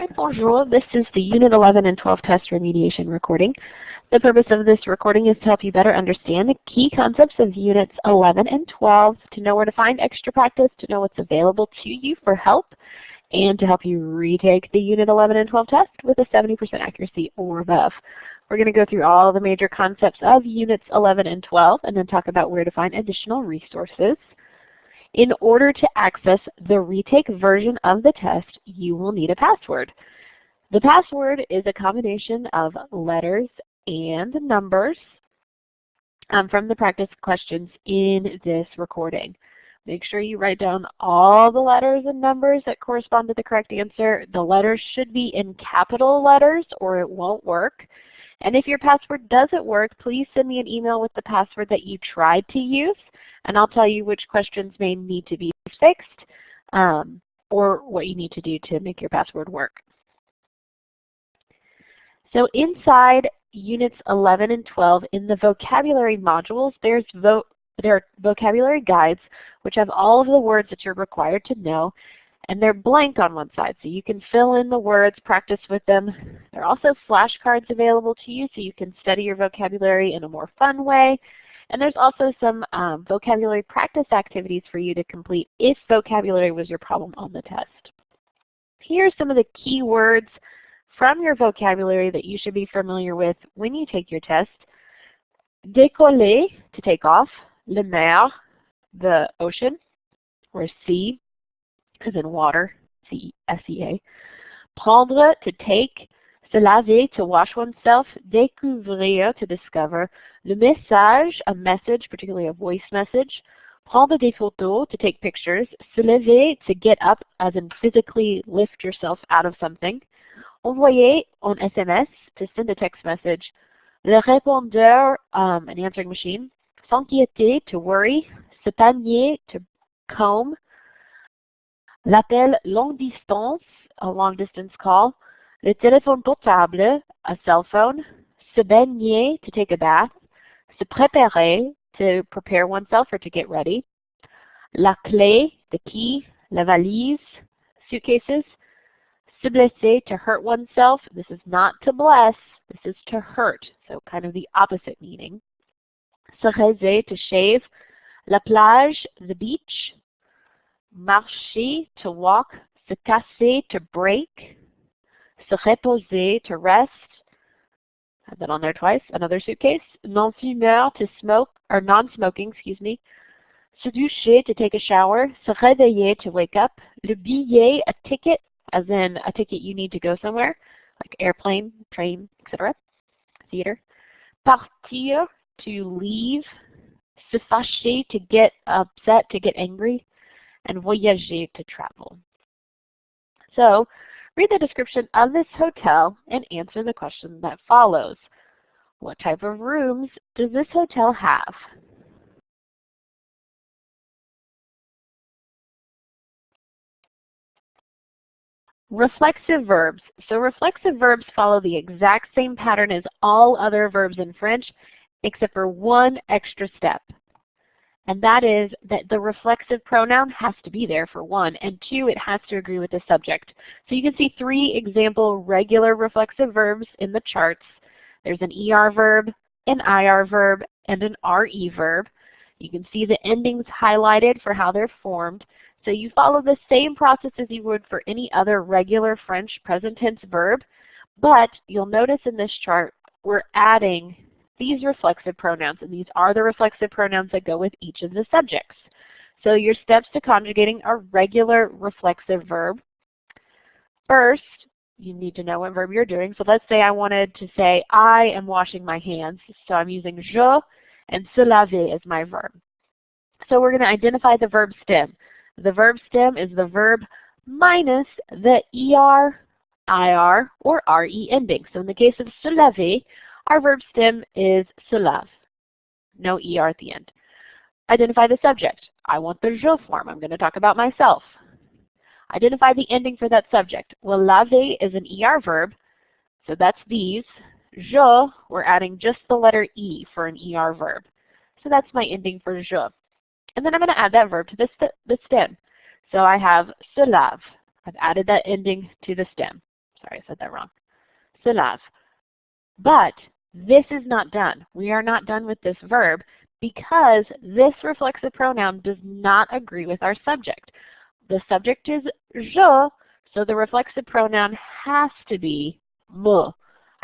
Hi, bonjour. This is the Unit 11 and 12 test remediation recording. The purpose of this recording is to help you better understand the key concepts of Units 11 and 12, to know where to find extra practice, to know what's available to you for help, and to help you retake the Unit 11 and 12 test with a 70% accuracy or above. We're going to go through all the major concepts of Units 11 and 12 and then talk about where to find additional resources. In order to access the retake version of the test, you will need a password. The password is a combination of letters and numbers from the practice questions in this recording. Make sure you write down all the letters and numbers that correspond to the correct answer. The letters should be in capital letters or it won't work. And if your password doesn't work, please send me an email with the password that you tried to use, and I'll tell you which questions may need to be fixed or what you need to do to make your password work. So inside Units 11 and 12, in the vocabulary modules, there are vocabulary guides which have all of the words that you're required to know, and they're blank on one side, so you can fill in the words, practice with them. There are also flashcards available to you so you can study your vocabulary in a more fun way. And there's also some vocabulary practice activities for you to complete if vocabulary was your problem on the test. Here are some of the key words from your vocabulary that you should be familiar with when you take your test. Décoller, to take off. Le mer, the ocean, or sea, as in water, C-S-E-A. Prendre, to take. Se laver, to wash oneself. Découvrir, to discover. Le message, a message, particularly a voice message. Prendre des photos, to take pictures. Se lever, to get up, as in physically lift yourself out of something. Envoyer, on SMS, to send a text message. Le répondeur, an answering machine. S'inquiéter, to worry. Se panier, to comb. L'appel longue distance, a long distance call. Le téléphone portable, a cell phone. Se baigner, to take a bath. Se préparer, to prepare oneself or to get ready. La clé, the key. La valise, suitcases. Se blesser, to hurt oneself. This is not to bless, this is to hurt, so kind of the opposite meaning. Se raser, to shave. La plage, the beach. Marcher, to walk. Se casser, to break. Se reposer, to rest. Have that on there twice. Another suitcase. Non-fumeur, to smoke, or non-smoking, excuse me. Se doucher, to take a shower. Se réveiller, to wake up. Le billet, a ticket, as in a ticket you need to go somewhere, like airplane, train, etc. Theater. Partir, to leave. Se fâcher, to get upset, to get angry. And voyager, to travel. So, read the description of this hotel and answer the question that follows. What type of rooms does this hotel have? Reflexive verbs. So reflexive verbs follow the exact same pattern as all other verbs in French, except for one extra step. And that is that the reflexive pronoun has to be there, for one, and two, it has to agree with the subject. So you can see three example regular reflexive verbs in the charts. There's an ER verb, an IR verb, and an RE verb. You can see the endings highlighted for how they're formed. So you follow the same process as you would for any other regular French present tense verb, but you'll notice in this chart we're adding these reflexive pronouns, and these are the reflexive pronouns that go with each of the subjects. So your steps to conjugating a regular reflexive verb. First, you need to know what verb you're doing. So let's say I wanted to say, I am washing my hands. So I'm using je and se laver as my verb. So we're going to identify the verb stem. The verb stem is the verb minus the ER, IR, or RE ending. So in the case of se laver, our verb stem is se lave. No ER at the end. Identify the subject. I want the je form. I'm going to talk about myself. Identify the ending for that subject. Well, laver is an ER verb, so that's these. Je, we're adding just the letter E for an ER verb. So that's my ending for je. And then I'm going to add that verb to the stem. So I have se lave. I've added that ending to the stem. Sorry, I said that wrong. Se lave. But this is not done. We are not done with this verb because this reflexive pronoun does not agree with our subject. The subject is je, so the reflexive pronoun has to be me.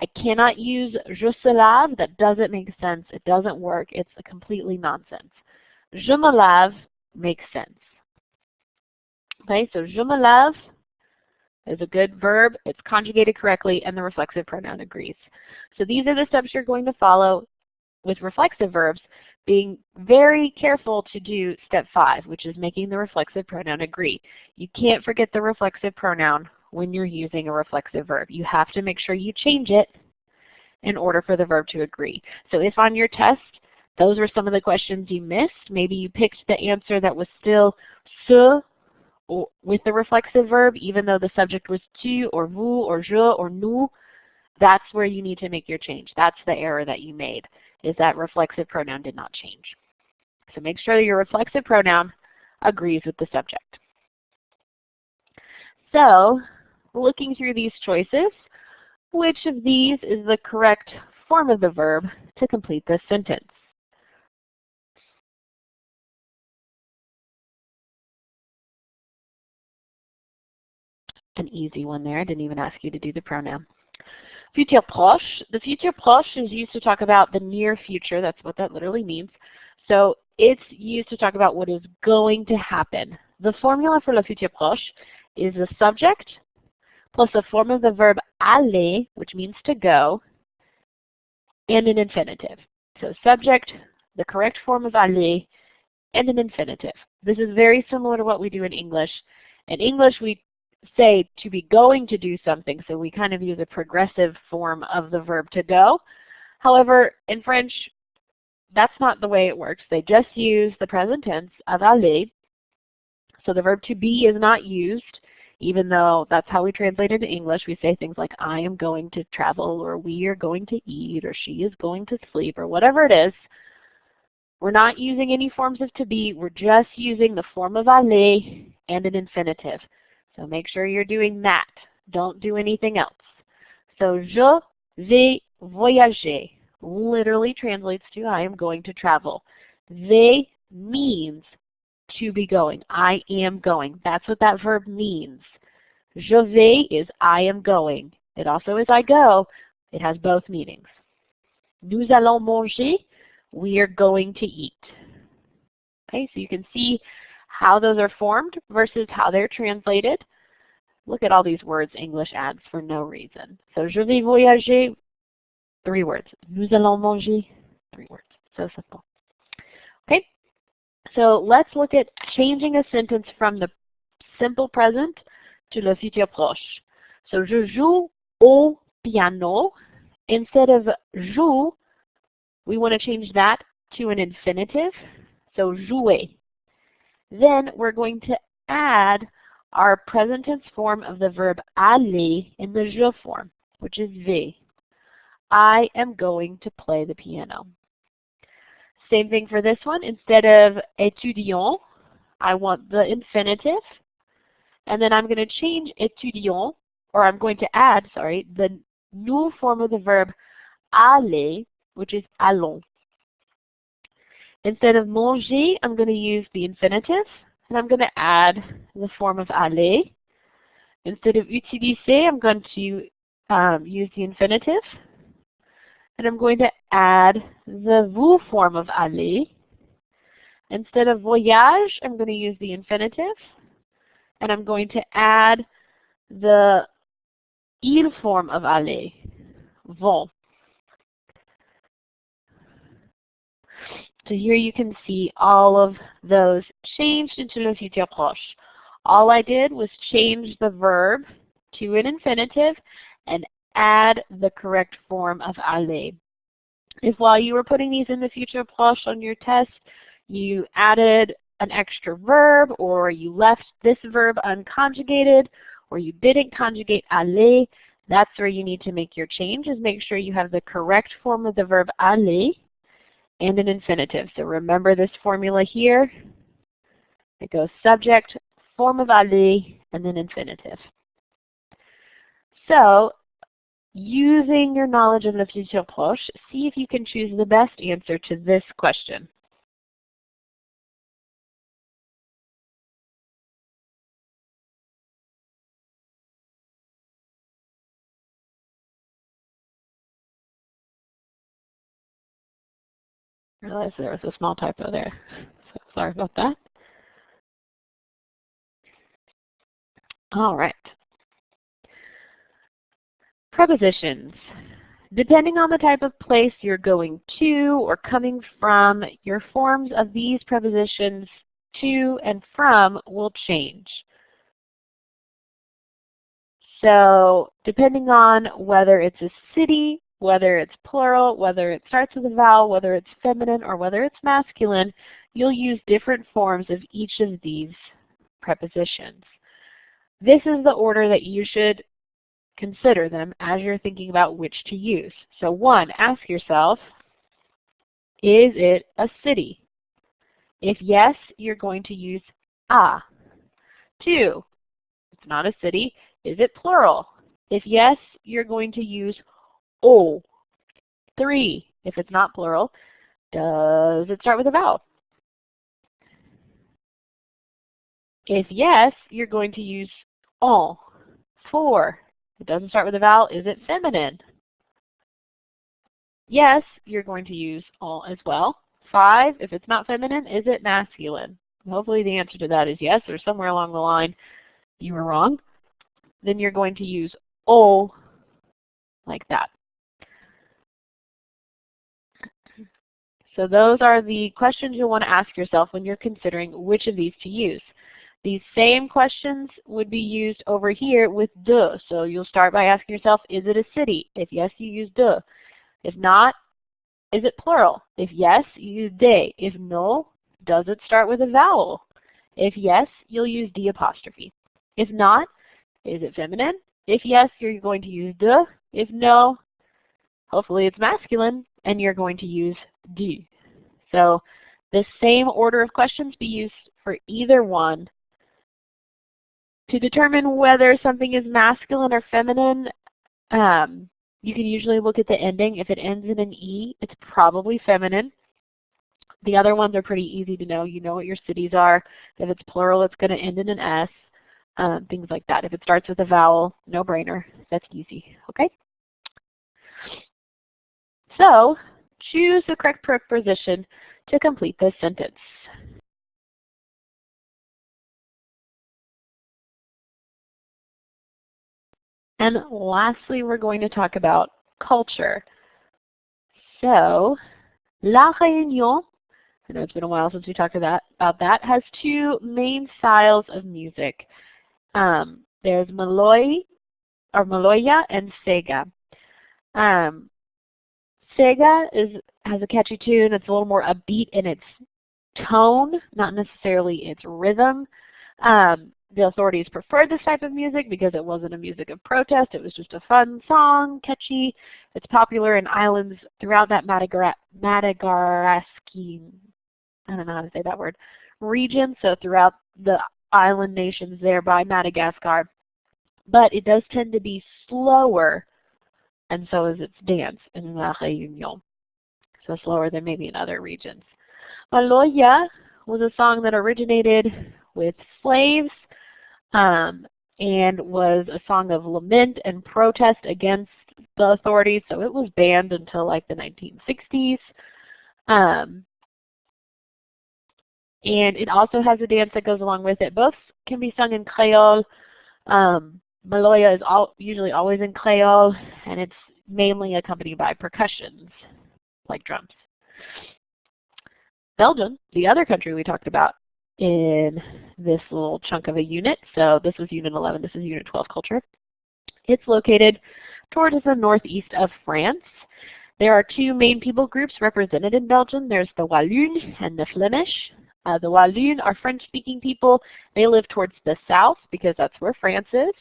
I cannot use je se lave. That doesn't make sense. It doesn't work. It's a completely nonsense. Je me lave makes sense. Okay, so je me lave is a good verb. It's conjugated correctly, and the reflexive pronoun agrees. So these are the steps you're going to follow with reflexive verbs, being very careful to do step 5, which is making the reflexive pronoun agree. You can't forget the reflexive pronoun when you're using a reflexive verb. You have to make sure you change it in order for the verb to agree. So if on your test those were some of the questions you missed, maybe you picked the answer that was still se or with the reflexive verb, even though the subject was tu or vous or je or nous, that's where you need to make your change. That's the error that you made, is that reflexive pronoun did not change. So make sure that your reflexive pronoun agrees with the subject. So, looking through these choices, which of these is the correct form of the verb to complete this sentence? An easy one there. I didn't even ask you to do the pronoun. Futur proche. The futur proche is used to talk about the near future. That's what that literally means. So it's used to talk about what is going to happen. The formula for le futur proche is the subject plus a form of the verb aller, which means to go, and an infinitive. So subject, the correct form of aller, and an infinitive. This is very similar to what we do in English. In English, we say to be going to do something, so we kind of use a progressive form of the verb to go. However, in French, that's not the way it works. They just use the present tense of aller. So the verb to be is not used, even though that's how we translate it in English. We say things like, I am going to travel, or we are going to eat, or she is going to sleep, or whatever it is. We're not using any forms of to be. We're just using the form of aller and an infinitive. So make sure you're doing that. Don't do anything else. So je vais voyager literally translates to I am going to travel. Vais means to be going. I am going. That's what that verb means. Je vais is I am going. It also is I go. It has both meanings. Nous allons manger. We are going to eat. Okay, so you can see how those are formed versus how they're translated. Look at all these words English adds for no reason. So, je vais voyager, 3 words. Nous allons manger, 3 words. So simple. Okay, so let's look at changing a sentence from the simple present to le futur proche. So, je joue au piano. Instead of joue, we want to change that to an infinitive. So, jouer. Then we're going to add our present tense form of the verb aller in the je form, which is vais. I am going to play the piano. Same thing for this one. Instead of étudiant, I want the infinitive. And then I'm going to change étudiant, or I'm going to add, the nous form of the verb aller, which is allons. Instead of manger, I'm going to use the infinitive, and I'm going to add the form of aller. Instead of utiliser, I'm going to use the infinitive, and I'm going to add the vous form of aller. Instead of voyage, I'm going to use the infinitive, and I'm going to add the il form of aller, vont. So here you can see all of those changed into le futur proche. All I did was change the verb to an infinitive and add the correct form of aller. If while you were putting these in the futur proche on your test, you added an extra verb, or you left this verb unconjugated, or you didn't conjugate aller, that's where you need to make your change, is make sure you have the correct form of the verb aller and an infinitive. So remember this formula here. It goes subject, form of aller, and then infinitive. So, using your knowledge of le futur proche, see if you can choose the best answer to this question. I realized there was a small typo there, so sorry about that. All right. Prepositions. Depending on the type of place you're going to or coming from, your forms of these prepositions to and from will change. So depending on whether it's a city, whether it's plural, whether it starts with a vowel, whether it's feminine, or whether it's masculine, you'll use different forms of each of these prepositions. This is the order that you should consider them as you're thinking about which to use. So 1, ask yourself, is it a city? If yes, you're going to use a. 2, it's not a city. Is it plural? If yes, you're going to use o. 3, if it's not plural, does it start with a vowel? If yes, you're going to use on. 4, it doesn't start with a vowel. Is it feminine? Yes, you're going to use on as well. 5, if it's not feminine, is it masculine? Hopefully the answer to that is yes, or somewhere along the line you were wrong. Then you're going to use o like that. So those are the questions you'll want to ask yourself when you're considering which of these to use. These same questions would be used over here with de. So you'll start by asking yourself, is it a city? If yes, you use de. If not, is it plural? If yes, you use de. If no, does it start with a vowel? If yes, you'll use d apostrophe. If not, is it feminine? If yes, you're going to use de. If no, hopefully it's masculine, and you're going to use du. So the same order of questions be used for either one. To determine whether something is masculine or feminine, you can usually look at the ending. If it ends in an E, it's probably feminine. The other ones are pretty easy to know. You know what your cities are. If it's plural, it's going to end in an S, things like that. If it starts with a vowel, no-brainer. That's easy, okay? So choose the correct preposition to complete this sentence. And lastly, we're going to talk about culture. So, La Réunion, I know it's been a while since we talked about that, has 2 main styles of music. There's Maloya and Sega. Sega has a catchy tune. It's a little more upbeat in its tone, not necessarily its rhythm. The authorities preferred this type of music because it wasn't a music of protest. It was just a fun song, catchy. It's popular in islands throughout that Madagascar, I don't know how to say that word, region, so throughout the island nations there by Madagascar. But it does tend to be slower, and so is its dance in La Réunion. So slower than maybe in other regions. Maloya was a song that originated with slaves, and was a song of lament and protest against the authorities, so it was banned until like the 1960s. And it also has a dance that goes along with it. Both can be sung in Creole. Maloya is usually always in Creole, and it's mainly accompanied by percussions, like drums. Belgium, the other country we talked about in this little chunk of a unit, so this was Unit 11, this is Unit 12 culture. It's located towards the northeast of France. There are 2 main people groups represented in Belgium. There's the Walloon and the Flemish. The Walloon are French-speaking people. They live towards the south because that's where France is.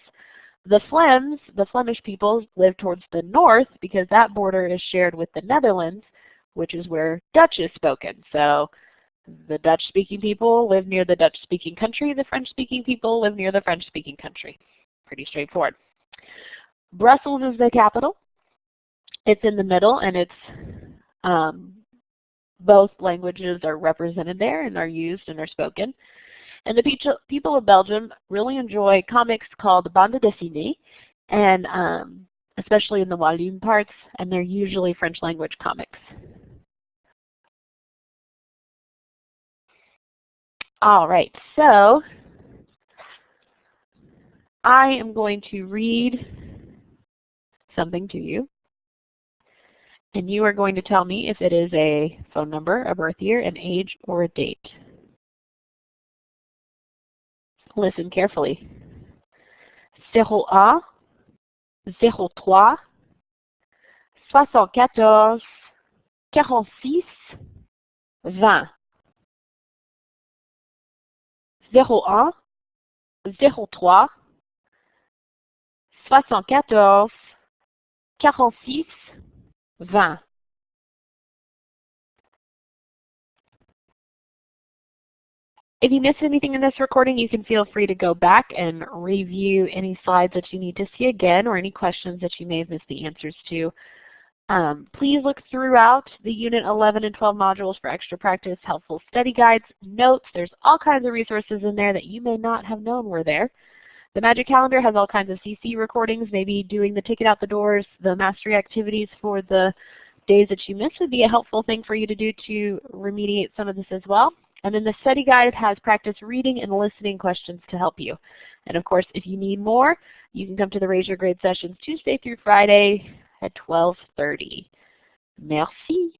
The Flems, the Flemish people, live towards the north because that border is shared with the Netherlands, which is where Dutch is spoken. So the Dutch-speaking people live near the Dutch-speaking country. The French-speaking people live near the French-speaking country. Pretty straightforward. Brussels is the capital. It's in the middle, and it's both languages are represented there and are used and are spoken. And the people of Belgium really enjoy comics called bande dessinée, and especially in the Walloon parts, and they're usually French language comics. All right, so I am going to read something to you, and you are going to tell me if it is a phone number, a birth year, an age, or a date. Listen carefully. 01, 03, 74, 46, 20. 01, 03, 74, 46, 20. If you missed anything in this recording, you can feel free to go back and review any slides that you need to see again or any questions that you may have missed the answers to. Please look throughout the Unit 11 and 12 modules for extra practice, helpful study guides, notes. There's all kinds of resources in there that you may not have known were there. The Magic Calendar has all kinds of CC recordings. Maybe doing the ticket out the doors, the mastery activities for the days that you missed would be a helpful thing for you to do to remediate some of this as well. And then the study guide has practice reading and listening questions to help you. And of course, if you need more, you can come to the Raise Your Grade sessions Tuesday through Friday at 12:30. Merci.